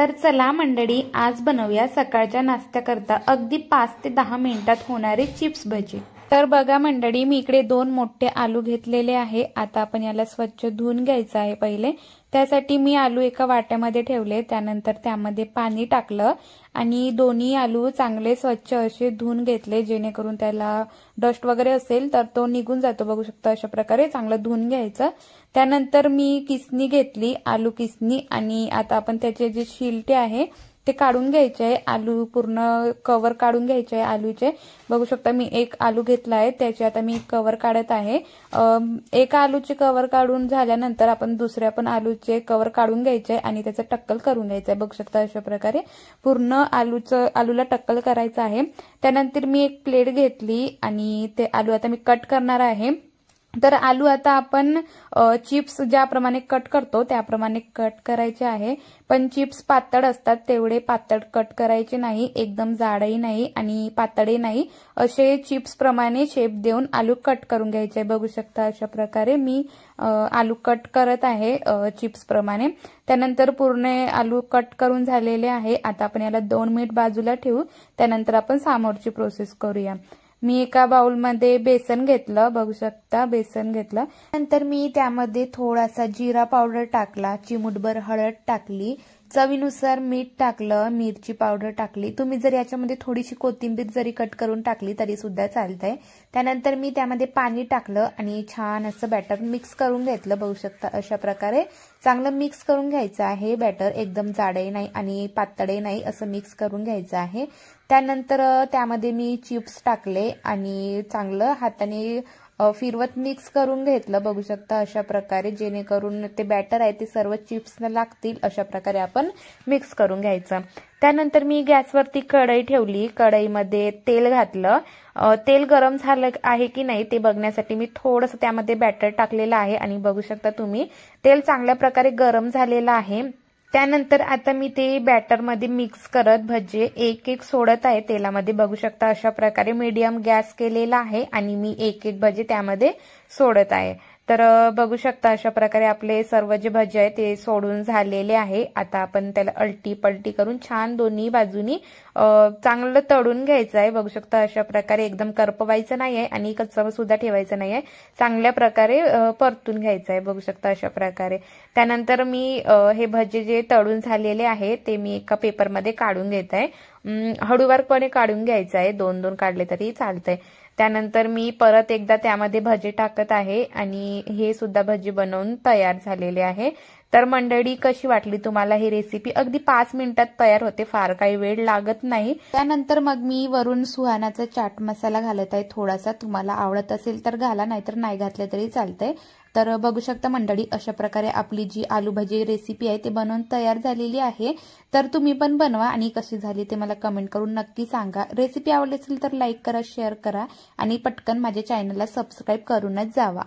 तर चला मंडळी, आज बनवूया सकाळच्या नाश्त्याकरता अगदी 5 ते 10 मिनिटात होणारे चिप्स भजी। तर बघा मंडळी, मी इकडे 2 मोठे आलू घेतलेले आहे। आता आपण याला स्वच्छ धुवून घ्यायचं आहे पहिले। त्यासाठी मी आलू एका वाट्यामध्ये ठेवले, त्यानंतर त्यामध्ये पाणी टाकलं आणि दोन्ही आलू चांगले स्वच्छ असे धुवून घेतले, जेणेकरून त्याला डस्ट वगैरे असेल तर तो निघून जातो। बघू शकता अशा प्रकारे चांगलं धुवून घ्यायचं। त्यानंतर मी किसनी घेतली, आलू किसनी, आणि आता आपण त्याचे जे छिलटे आहे ते काढून घ्यायचे आहे। आलू पूर्ण कवर काढून घ्यायचे आहे आलूचे। बघू शकता मी एक आलू घेतला आहे, त्याचे आता मी कवर काढत आहे। एका आलूचे कवर काढून झाल्यानंतर आपण दुसऱ्या पण आलूचे कवर काढून घ्यायचे आणि त्याचं टक्कल करून घ्यायचं आहे। बघू शकता अशा प्रकारे पूर्ण आलूला टक्कल करायचं आहे। त्यानंतर मी एक प्लेट घेतली आणि ते आलू आता मी कट करणार आहे। तर आलू आता आपण चिप्स ज्याप्रमाणे कट करतो त्याप्रमाणे कट करायचे आहे, पण चिप्स पातळ असतात तेवढे पातळ कट करायचे नाही, एकदम जाडही नाही आणि पातळही नाही, असे चिप्स प्रमाणे शेप देऊन आलू कट करून घ्यायचे। बघू शकता अशा प्रकारे मी आलू कट करत आहे चिप्स प्रमाणे। त्यानंतर पूर्ण आलू कट करून झालेले आहे। आता आपण याला 2 मिनिट बाजूला ठेवू, त्यानंतर आपण समोरची प्रोसेस करूया। मी एका बाउल मध्ये बेसन घेतलं, बघू शकता बेसन घेतलं। नंतर मी त्यामध्ये थोडासा जिरा पावडर टाकला, चिमूटभर हळद टाकली, चवीनुसार मीठ टाकलं, मिरची पावडर टाकली। तुम्ही जर याच्यामध्ये थोडीशी कोथिंबीर जरी कट करून टाकली तरी सुद्धा चालतंय। त्यानंतर मी त्यामध्ये पाणी टाकलं आणि छान असं बॅटर मिक्स करून घेतलं। बघू शकता अशा प्रकारे चांगलं मिक्स करून घ्यायचं आहे बॅटर, एकदम जाडही नाही आणि पातळही नाही, असं मिक्स करून घ्यायचं आहे। त्यानंतर त्यामध्ये मी चिप्स टाकले आणि चांगलं हाताने फिरवत मिक्स करून घेतलं। बघू शकता अशा प्रकारे, जेणेकरून ते बॅटर आहे ते सर्व चिप्सला लागतील अशा प्रकारे आपण मिक्स करून घ्यायचं। त्यानंतर मी गॅसवरती कढई ठेवली, कढईमध्ये तेल घातलं। तेल गरम झालं आहे की नाही ते बघण्यासाठी मी थोडंसं त्यामध्ये बॅटर टाकलेलं आहे आणि बघू शकता तुम्ही तेल चांगल्या प्रकारे गरम झालेलं आहे। त्यानंतर आता मी ते बॅटर मध्ये मिक्स करत भजे एक एक सोडत आहे तेलामध्ये। बघू शकता अशा प्रकारे मीडियम गॅस केलेला आहे आणि मी एक एक भजे त्यामध्ये सोडत आहे। तर बघू शकता अशा प्रकारे आपले सर्व जे भजे आहे ते सोडून झालेले आहे। आता आपण त्याला अलटी पलटी करून छान दोन्ही बाजूनी चांगलं तळून घ्यायचं आहे। बघू शकता अशा प्रकारे एकदम करपवायचं नाही आहे आणि कच्चं सुद्धा ठेवायचं नाही आहे, चांगल्या प्रकारे परतून घ्यायचं आहे। बघू शकता अशा प्रकारे। त्यानंतर मी हे भजे जे तळून झालेले आहे ते मी एका पेपरमध्ये काढून घेत आहे। हळूवारपणे काढून घ्यायचं आहे, 2-2 काढले तरी चालतंय। त्यानंतर मी परत एकदा त्यामध्ये भजी टाकत आहे आणि हे सुद्धा भजी बनवून तयार झालेले आहे। तर मंडळी, कशी वाटली तुम्हाला ही रेसिपी? अगदी 5 मिनिटात तयार होते, फार काही वेळ लागत नाही। त्यानंतर मग मी वरून सुहानाचा चाट मसाला घालत आहे थोडासा, तुम्हाला आवडत असेल तर घाला, नाहीतर नाही घातले तरी चालतंय। तर बघू शकता मंडळी अशा प्रकारे आपली जी आलू भजी रेसिपी आहे ते बनवून तयार झालेली आहे। तर तुम्ही पण बनवा आणि कशी झाली ते मला कमेंट करून नक्की सांगा। रेसिपी आवडली असेल तर लाईक करा, शेअर करा आणि पटकन माझ्या चॅनलला सबस्क्राईब करूनच जावा।